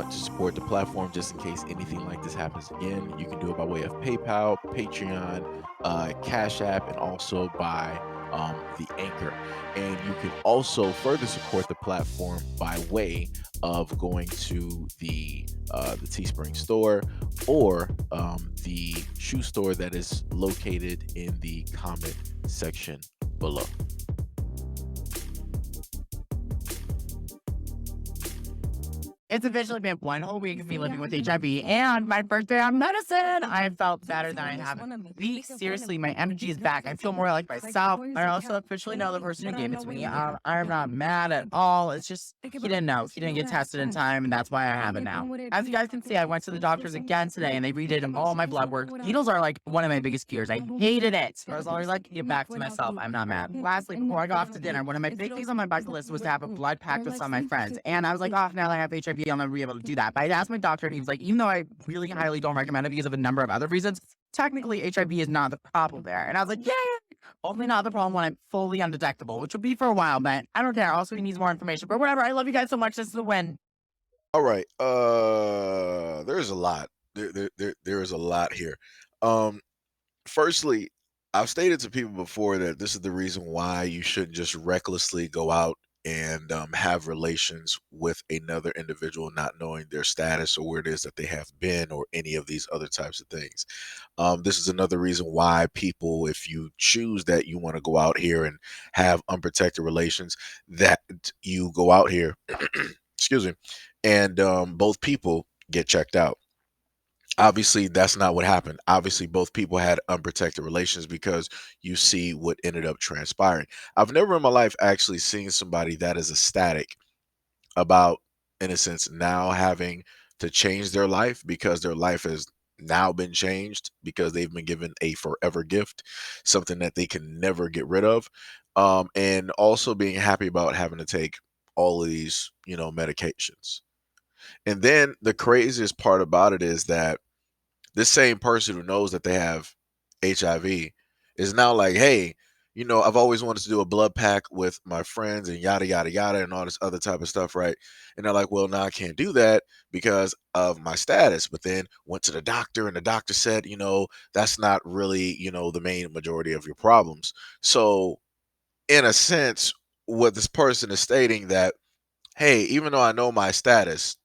to support the platform just in case anything like this happens again, you can do it by way of PayPal, Patreon, Cash App, and also by the Anchor. And you can also further support the platform by way of going to the Teespring store or the shoe store that is located in the comment section below. It's officially been 1 whole week of me living with HIV and my first day on medicine. I felt better than I have in weeks. Seriously, my energy is back. I feel more like myself. I also officially know the person who gave it to me. I'm not mad at all. It's just he didn't know. He didn't get tested in time, and that's why I have it now. As you guys can see, I went to the doctors again today, and they redid all my blood work. Needles are like one of my biggest fears. I hated it. I was always like, get back to myself. I'm not mad. Lastly, before I go off to dinner, one of my big things on my bucket list was to have a blood pact with some of my friends. And I was like, oh, now that I have HIV, I'll never be able to do that. But I asked my doctor, and he was like, even though I really highly don't recommend it because of a number of other reasons, technically HIV is not the problem there. And I was like, yeah, only not the problem when I'm fully undetectable, which will be for a while, but I don't care. Also, he needs more information. But whatever. I love you guys so much. This is a win. All right. There's a lot. There is a lot here. Um, Firstly, I've stated to people before that this is the reason why you shouldn't just recklessly go out and have relations with another individual, not knowing their status or where it is that they have been, or any of these other types of things. This is another reason why people, if you choose that you want to go out here and have unprotected relations, that you go out here, excuse me, and both people get checked out. Obviously, that's not what happened. Obviously, both people had unprotected relations because you see what ended up transpiring. I've never in my life actually seen somebody that is ecstatic about, in a sense, now having to change their life because their life has now been changed because they've been given a forever gift, something that they can never get rid of. And also being happy about having to take all of these, medications. And then the craziest part about it is that this same person who knows that they have HIV is now like, hey, I've always wanted to do a blood pack with my friends and yada, yada, yada, and all this other type of stuff, right? And they're like, well, now I can't do that because of my status. But then went to the doctor, and the doctor said, that's not really, the main majority of your problems. So, in a sense, what this person is stating that, hey, even though I know my status,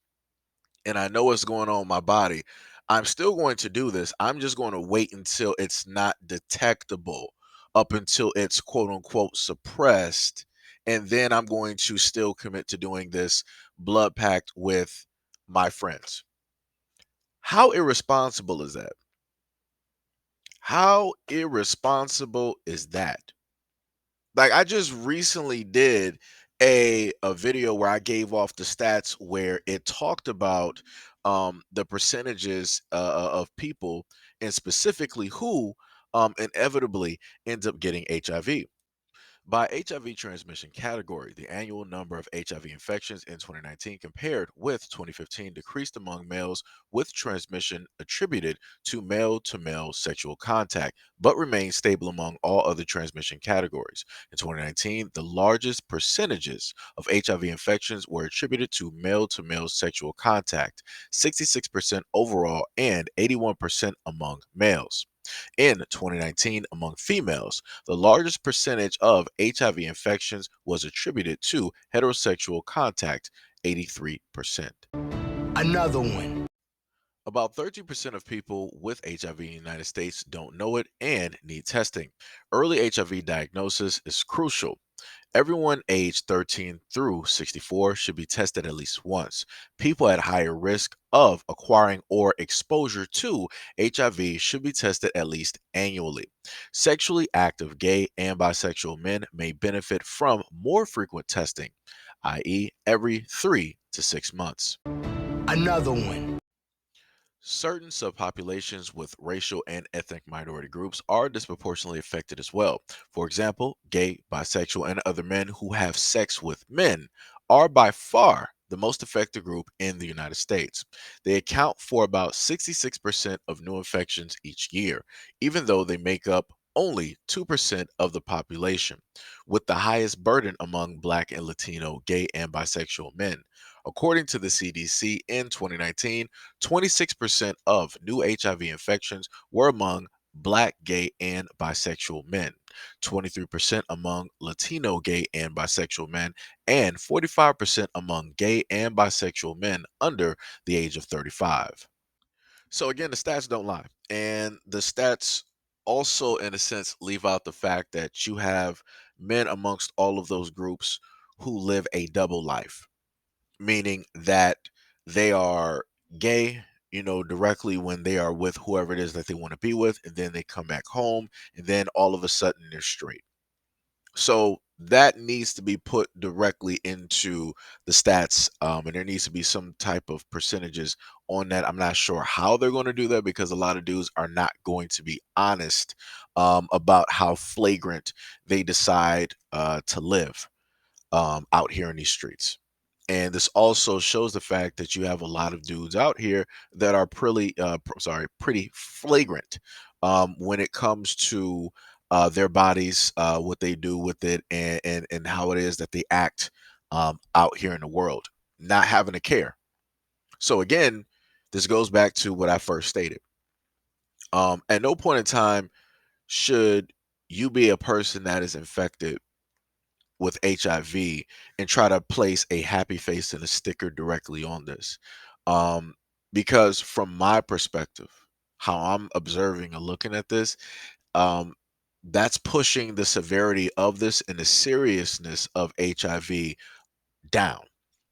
and I know what's going on in my body, I'm still going to do this. I'm just going to wait until it's not detectable, up until it's quote unquote suppressed. And then I'm going to still commit to doing this blood pact with my friends. How irresponsible is that? How irresponsible is that? Like, I just recently did a video where I gave off the stats where it talked about the percentages of people, and specifically who inevitably ends up getting HIV. By HIV transmission category, the annual number of HIV infections in 2019 compared with 2015 decreased among males with transmission attributed to male sexual contact, but remained stable among all other transmission categories. In 2019, the largest percentages of HIV infections were attributed to male sexual contact, 66% overall and 81% among males. In 2019, among females, the largest percentage of HIV infections was attributed to heterosexual contact, 83%. Another one. About 13% of people with HIV in the United States don't know it and need testing. Early HIV diagnosis is crucial. Everyone aged 13 through 64 should be tested at least once. People at higher risk of acquiring or exposure to HIV should be tested at least annually. Sexually active gay and bisexual men may benefit from more frequent testing, i.e., every 3 to 6 months. Another one. Certain subpopulations with racial and ethnic minority groups are disproportionately affected as well. For example, gay, bisexual, and other men who have sex with men are by far the most affected group in the United States. They account for about 66% of new infections each year, even though they make up only 2% of the population, with the highest burden among Black and Latino gay and bisexual men. According to the CDC in 2019, 26% of new HIV infections were among Black, gay, and bisexual men, 23% among Latino gay and bisexual men, and 45% among gay and bisexual men under the age of 35. So again, the stats don't lie. And the stats also, in a sense, leave out the fact that you have men amongst all of those groups who live a double life, meaning that they are gay, directly when they are with whoever it is that they want to be with, and then they come back home, and then all of a sudden they're straight. So that needs to be put directly into the stats, and there needs to be some type of percentages on that. I'm not sure how they're going to do that because a lot of dudes are not going to be honest about how flagrant they decide to live out here in these streets. And this also shows the fact that you have a lot of dudes out here that are pretty flagrant when it comes to their bodies, what they do with it, and how it is that they act out here in the world, not having a care. So again, this goes back to what I first stated. At no point in time should you be a person that is infected with HIV and try to place a happy face and a sticker directly on this. Um, because from my perspective, how I'm observing and looking at this, um, that's pushing the severity of this and the seriousness of HIV down.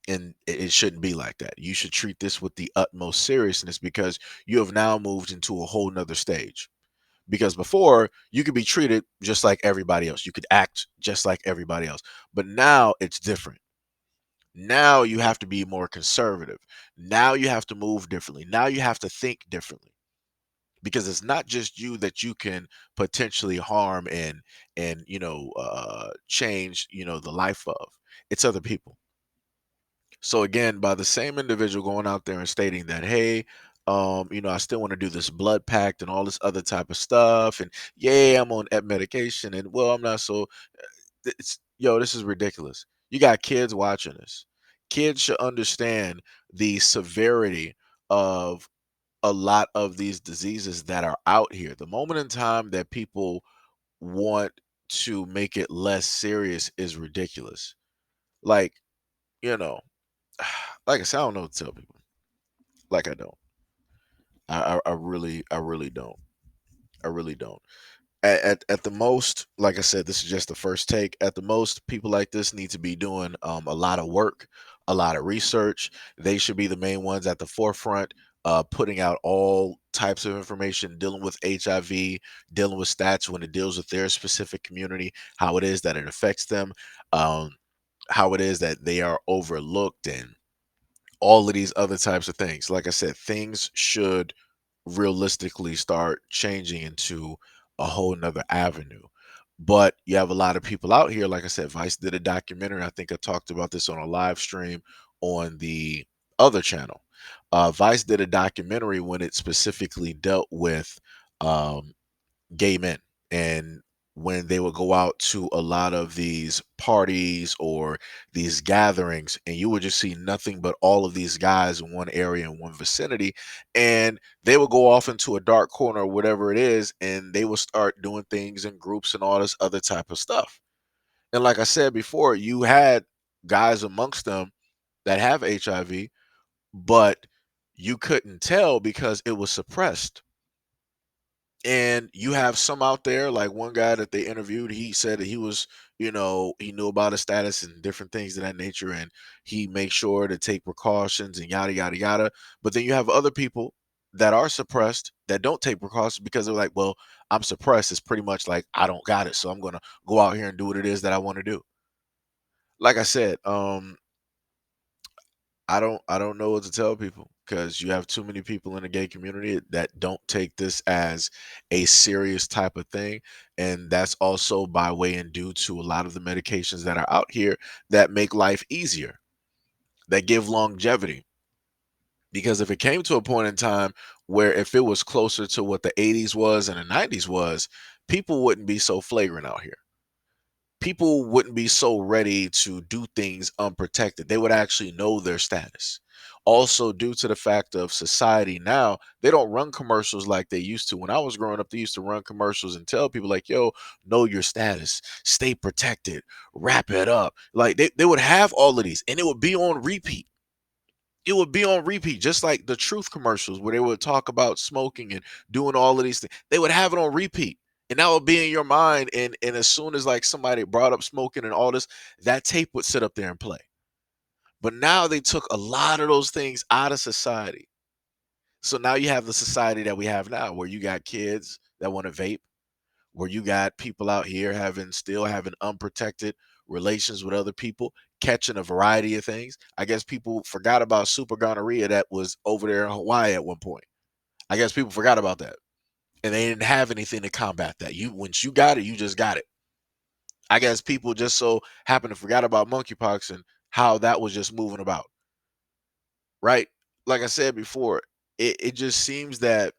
And it shouldn't be like that. You should treat this with the utmost seriousness because you have now moved into a whole nother stage. Because before you could be treated just like everybody else, you could act just like everybody else, but now it's different. Now you have to be more conservative. Now you have to move differently. Now you have to think differently because it's not just you that you can potentially harm and change the life of. It's other people. So again, by the same individual going out there and stating that, hey, I still want to do this blood pact and all this other type of stuff, and yeah, I'm on medication, and well, I'm not so. This is ridiculous. You got kids watching this. Kids should understand the severity of a lot of these diseases that are out here. The moment in time that people want to make it less serious is ridiculous. Like, you know, like I said, I don't know what to tell people. Like I don't. I really don't. I really don't. At the most, like I said, this is just the first take. At the most, people like this need to be doing a lot of work, a lot of research. They should be the main ones at the forefront, putting out all types of information, dealing with HIV, dealing with stats when it deals with their specific community, how it is that it affects them, um, how it is that they are overlooked, and all of these other types of things. Like I said, things should realistically start changing into a whole nother avenue. But you have a lot of people out here. Like I said, Vice did a documentary. I think I talked about this on a live stream on the other channel. Vice did a documentary when it specifically dealt with um, gay men, and when they would go out to a lot of these parties or these gatherings, and you would just see nothing but all of these guys in one area in one vicinity, and they would go off into a dark corner or whatever it is, and they would start doing things in groups and all this other type of stuff. And like I said before, you had guys amongst them that have HIV, but you couldn't tell because it was suppressed. And you have some out there, like one guy that they interviewed, he said that he was, he knew about his status and different things of that nature, and he makes sure to take precautions and yada yada yada. But then you have other people that are suppressed that don't take precautions because they're like, well, I'm suppressed. It's pretty much like I don't got it, so I'm gonna go out here and do what it is that I want to do. Like I said, I don't know what to tell people because you have too many people in the gay community that don't take this as a serious type of thing. And that's also by way and due to a lot of the medications that are out here that make life easier, that give longevity. Because if it came to a point in time where if it was closer to what the 80s was and the 90s was, people wouldn't be so flagrant out here. people wouldn't be so ready to do things unprotected. They would actually know their status. Also, due to the fact of society now, they don't run commercials like they used to. When I was growing up, they used to run commercials and tell people, like, yo, know your status, stay protected, wrap it up. Like they would have all of these and it would be on repeat. It would be on repeat, just like the truth commercials where they would talk about smoking and doing all of these things. They would have it on repeat. And that would be in your mind. And as soon as like somebody brought up smoking and all this, that tape would sit up there and play. But now they took a lot of those things out of society. So now you have the society that we have now where you got kids that want to vape, where you got people out here still having unprotected relations with other people, catching a variety of things. I guess people forgot about super gonorrhea that was over there in Hawaii at one point. I guess people forgot about that. And they didn't have anything to combat that. You once you got it, you just got it. I guess people just so happen to forgot about monkeypox and how that was just moving about. Right? Like I said before, it just seems that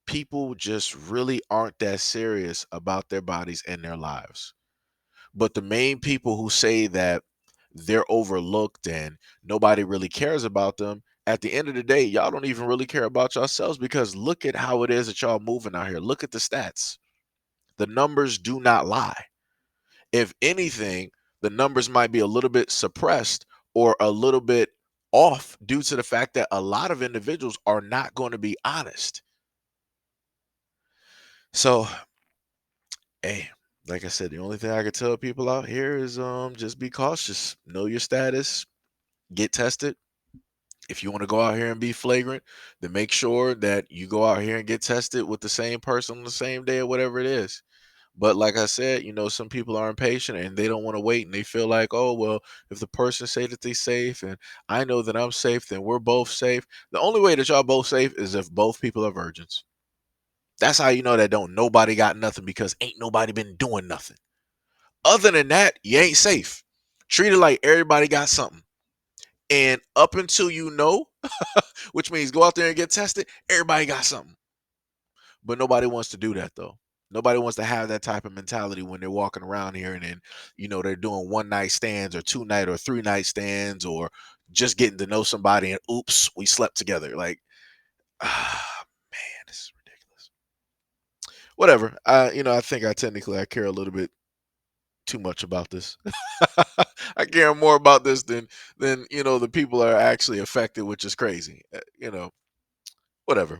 people just really aren't that serious about their bodies and their lives. But the main people who say that they're overlooked and nobody really cares about them, at the end of the day, y'all don't even really care about yourselves because look at how it is that y'all moving out here. Look at the stats. The numbers do not lie. If anything, the numbers might be a little bit suppressed or a little bit off due to the fact that a lot of individuals are not going to be honest. So, hey, like I said, the only thing I could tell people out here is just be cautious. Know your status, get tested. If you want to go out here and be flagrant, then make sure that you go out here and get tested with the same person on the same day or whatever it is. But like I said, some people are impatient and they don't want to wait and they feel like, oh, well, if the person say that they safe and I know that I'm safe, then we're both safe. The only way that y'all both safe is if both people are virgins. That's how you know that don't nobody got nothing because ain't nobody been doing nothing. Other than that, you ain't safe. Treat it like everybody got something. And up until which means go out there and get tested, everybody got something. But nobody wants to do that though. Nobody wants to have that type of mentality when they're walking around here and then, they're doing one night stands or 2 night or 3 night stands or just getting to know somebody and oops, we slept together. Like, man, this is ridiculous. Whatever. I think I care a little bit too much about this. I care more about this than the people that are actually affected, which is crazy. Whatever.